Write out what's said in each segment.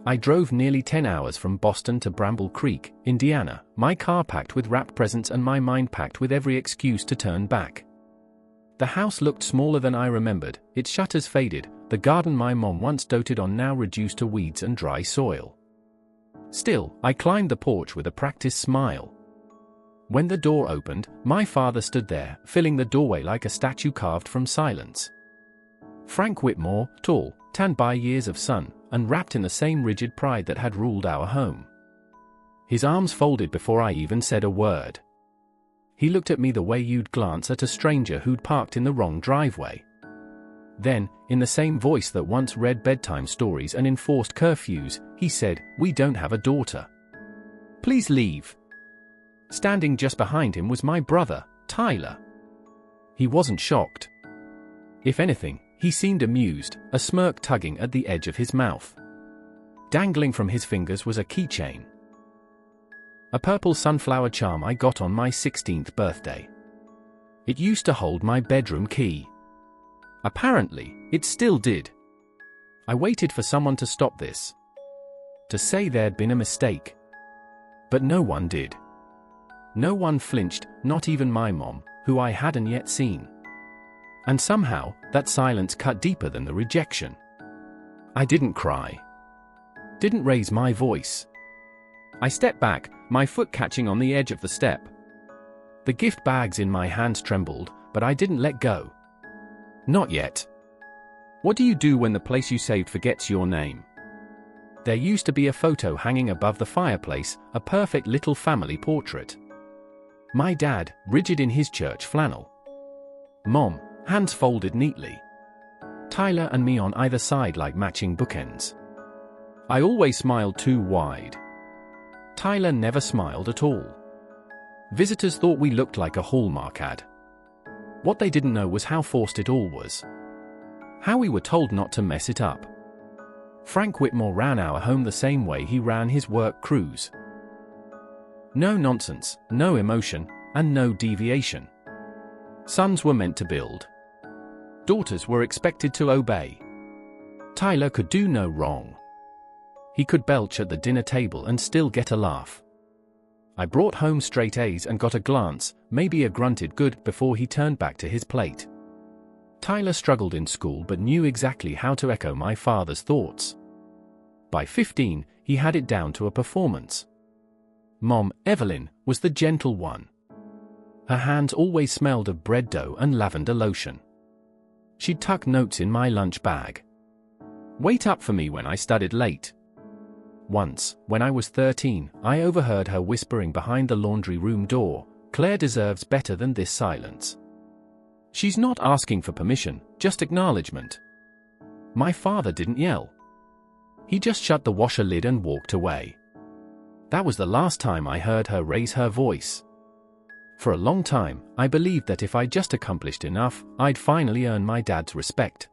I drove nearly 10 hours from Boston to Bramble Creek, Indiana, my car packed with wrapped presents and my mind packed with every excuse to turn back. The house looked smaller than I remembered, its shutters faded, the garden my mom once doted on now reduced to weeds and dry soil. Still, I climbed the porch with a practiced smile. When the door opened, my father stood there, filling the doorway like a statue carved from silence. Frank Whitmore, tall, tanned by years of sun, and wrapped in the same rigid pride that had ruled our home. His arms folded before I even said a word. He looked at me the way you'd glance at a stranger who'd parked in the wrong driveway. Then, in the same voice that once read bedtime stories and enforced curfews, he said, "We don't have a daughter. Please leave." Standing just behind him was my brother, Tyler. He wasn't shocked. If anything, he seemed amused, a smirk tugging at the edge of his mouth. Dangling from his fingers was a keychain. A purple sunflower charm I got on my 16th birthday. It used to hold my bedroom key. Apparently, it still did. I waited for someone to stop this. To say there'd been a mistake. But no one did. No one flinched, not even my mom, who I hadn't yet seen. And somehow, that silence cut deeper than the rejection. I didn't cry. Didn't raise my voice. I stepped back, my foot catching on the edge of the step. The gift bags in my hands trembled, but I didn't let go. Not yet. What do you do when the place you saved forgets your name? There used to be a photo hanging above the fireplace, a perfect little family portrait. My dad, rigid in his church flannel. Mom, hands folded neatly. Tyler and me on either side like matching bookends. I always smiled too wide. Tyler never smiled at all. Visitors thought we looked like a Hallmark ad. What they didn't know was how forced it all was. How we were told not to mess it up. Frank Whitmore ran our home the same way he ran his work crews. No nonsense, no emotion, and no deviation. Sons were meant to build. Daughters were expected to obey. Tyler could do no wrong. He could belch at the dinner table and still get a laugh. I brought home straight A's and got a glance, maybe a grunted good, before he turned back to his plate. Tyler struggled in school but knew exactly how to echo my father's thoughts. By 15, he had it down to a performance. Mom, Evelyn, was the gentle one. Her hands always smelled of bread dough and lavender lotion. She'd tuck notes in my lunch bag. Wait up for me when I studied late. Once, when I was 13, I overheard her whispering behind the laundry room door, "Claire deserves better than this silence. She's not asking for permission, just acknowledgement." My father didn't yell. He just shut the washer lid and walked away. That was the last time I heard her raise her voice. For a long time, I believed that if I just accomplished enough, I'd finally earn my dad's respect.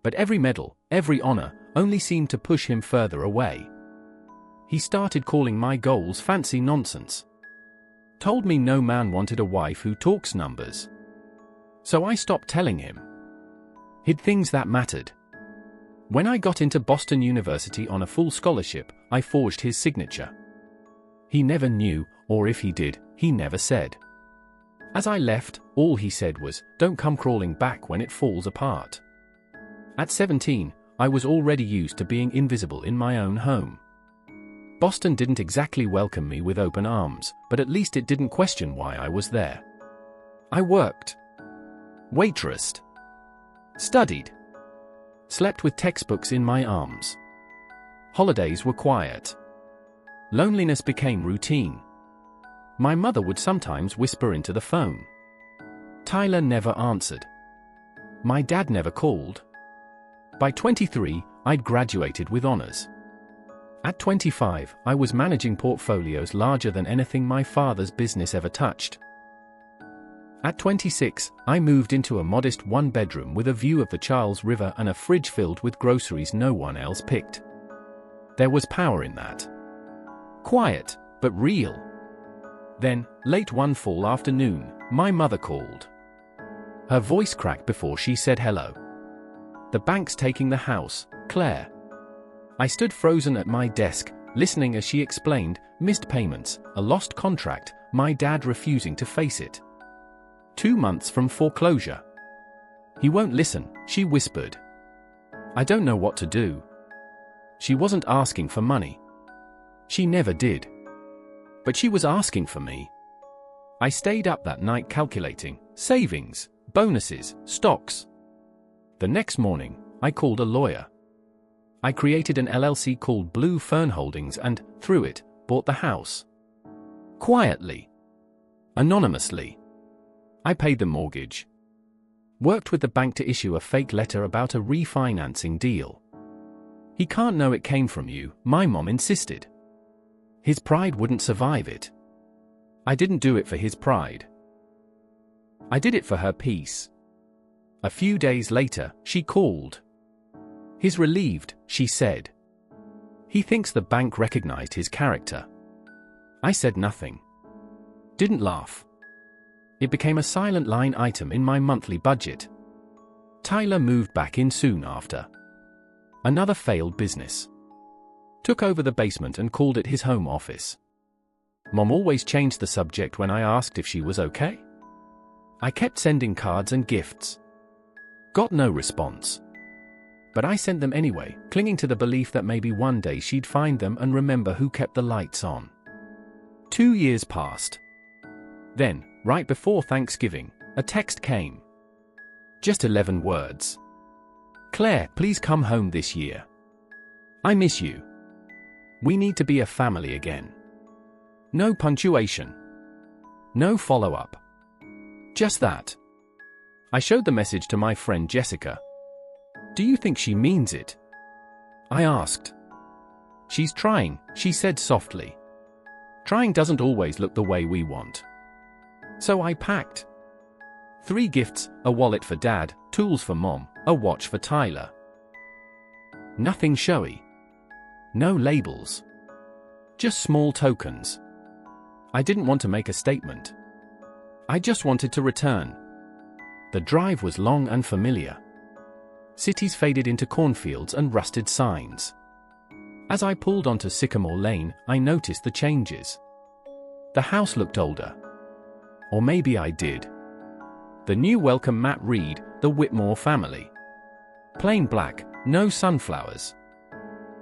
But every medal, every honor, only seemed to push him further away. He started calling my goals fancy nonsense. Told me no man wanted a wife who talks numbers. So I stopped telling him. Hid things that mattered. When I got into Boston University on a full scholarship, I forged his signature. He never knew, or if he did, he never said. As I left, all he said was, "Don't come crawling back when it falls apart." At 17, I was already used to being invisible in my own home. Boston didn't exactly welcome me with open arms, but at least it didn't question why I was there. I worked. Waitressed. Studied. Slept with textbooks in my arms. Holidays were quiet. Loneliness became routine. My mother would sometimes whisper into the phone. Tyler never answered. My dad never called. By 23, I'd graduated with honors. At 25, I was managing portfolios larger than anything my father's business ever touched. At 26, I moved into a modest one-bedroom with a view of the Charles River and a fridge filled with groceries no one else picked. There was power in that. Quiet, but real. Then, late one fall afternoon, my mother called. Her voice cracked before she said hello. "The bank's taking the house, Claire." I stood frozen at my desk, listening as she explained, missed payments, a lost contract, my dad refusing to face it. 2 months from foreclosure. He won't listen, she whispered. I don't know what to do. She wasn't asking for money. She never did. But she was asking for me. I stayed up that night calculating savings, bonuses, stocks. The next morning, I called a lawyer. I created an LLC called Blue Fern Holdings and, through it, bought the house. Quietly. Anonymously. I paid the mortgage. Worked with the bank to issue a fake letter about a refinancing deal. He can't know it came from you, my mom insisted. His pride wouldn't survive it. I didn't do it for his pride. I did it for her peace. A few days later, she called. He's relieved, she said. He thinks the bank recognized his character. I said nothing. Didn't laugh. It became a silent line item in my monthly budget. Tyler moved back in soon after. Another failed business. Took over the basement and called it his home office. Mom always changed the subject when I asked if she was okay. I kept sending cards and gifts. Got no response. But I sent them anyway, clinging to the belief that maybe one day she'd find them and remember who kept the lights on. 2 years passed. Then, right before Thanksgiving, a text came. Just 11 words. Claire, please come home this year. I miss you. We need to be a family again. No punctuation. No follow-up. Just that. I showed the message to my friend Jessica. Do you think she means it? I asked. She's trying, she said softly. Trying doesn't always look the way we want. So I packed 3 gifts, a wallet for Dad, tools for Mom, a watch for Tyler. Nothing showy. No labels. Just small tokens. I didn't want to make a statement. I just wanted to return. The drive was long and familiar. Cities faded into cornfields and rusted signs. As I pulled onto Sycamore Lane, I noticed the changes. The house looked older. Or maybe I did. The new welcome mat read, the Whitmore family. Plain black, no sunflowers.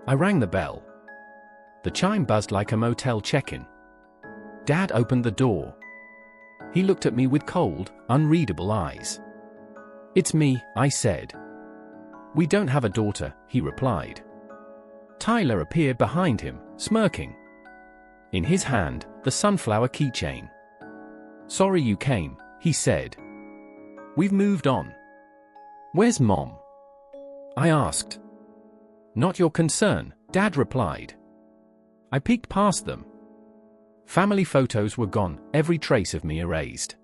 I rang the bell. The chime buzzed like a motel check-in. Dad opened the door. He looked at me with cold, unreadable eyes. It's me, I said. We don't have a daughter, he replied. Tyler appeared behind him, smirking. In his hand, the sunflower keychain. Sorry you came, he said. We've moved on. Where's Mom? I asked. Not your concern, Dad replied. I peeked past them. Family photos were gone, every trace of me erased.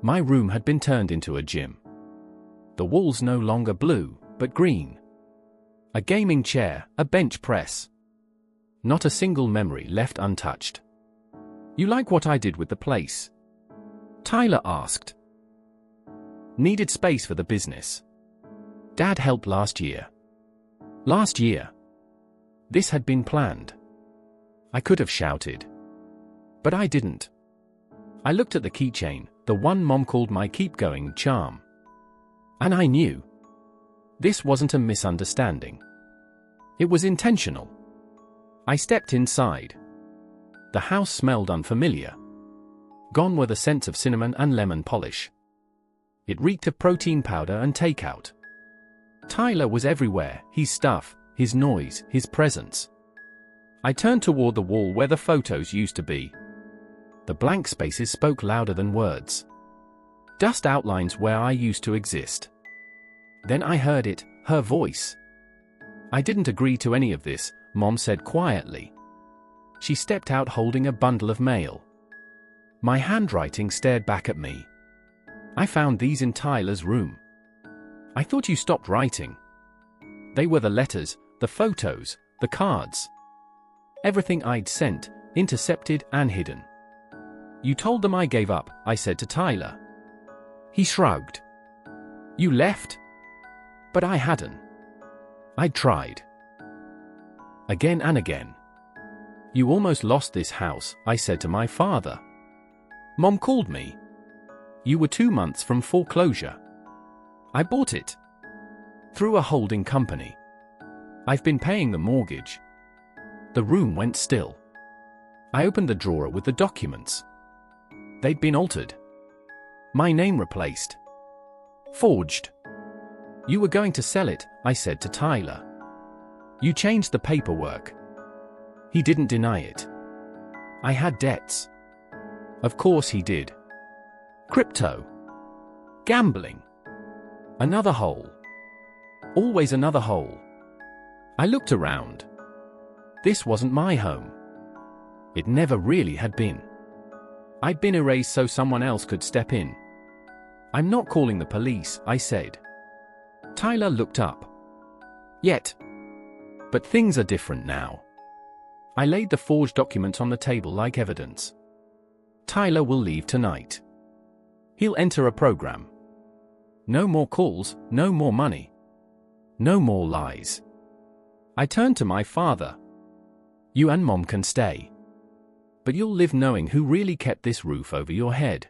My room had been turned into a gym. The walls no longer blue, but green. A gaming chair, a bench press. Not a single memory left untouched. You like what I did with the place? Tyler asked. Needed space for the business. Dad helped last year. Last year. This had been planned. I could have shouted. But I didn't. I looked at the keychain, the one Mom called my keep-going charm. And I knew. This wasn't a misunderstanding. It was intentional. I stepped inside. The house smelled unfamiliar. Gone were the scents of cinnamon and lemon polish. It reeked of protein powder and takeout. Tyler was everywhere, his stuff, his noise, his presence. I turned toward the wall where the photos used to be. The blank spaces spoke louder than words. Dust outlines where I used to exist. Then I heard it, her voice. I didn't agree to any of this, Mom said quietly. She stepped out holding a bundle of mail. My handwriting stared back at me. I found these in Tyler's room. I thought you stopped writing. They were the letters, the photos, the cards. Everything I'd sent, intercepted and hidden. You told them I gave up, I said to Tyler. He shrugged. You left? But I hadn't. I'd tried. Again and again. You almost lost this house, I said to my father. Mom called me. You were 2 months from foreclosure. I bought it. Through a holding company. I've been paying the mortgage. The room went still. I opened the drawer with the documents. They'd been altered. My name replaced. Forged. You were going to sell it, I said to Tyler. You changed the paperwork. He didn't deny it. I had debts. Of course he did. Crypto. Gambling. Another hole. Always another hole. I looked around. This wasn't my home. It never really had been. I'd been erased so someone else could step in. I'm not calling the police, I said. Tyler looked up. Yet. But things are different now. I laid the forged documents on the table like evidence. Tyler will leave tonight. He'll enter a program. No more calls, no more money. No more lies. I turned to my father. You and Mom can stay. But you'll live knowing who really kept this roof over your head.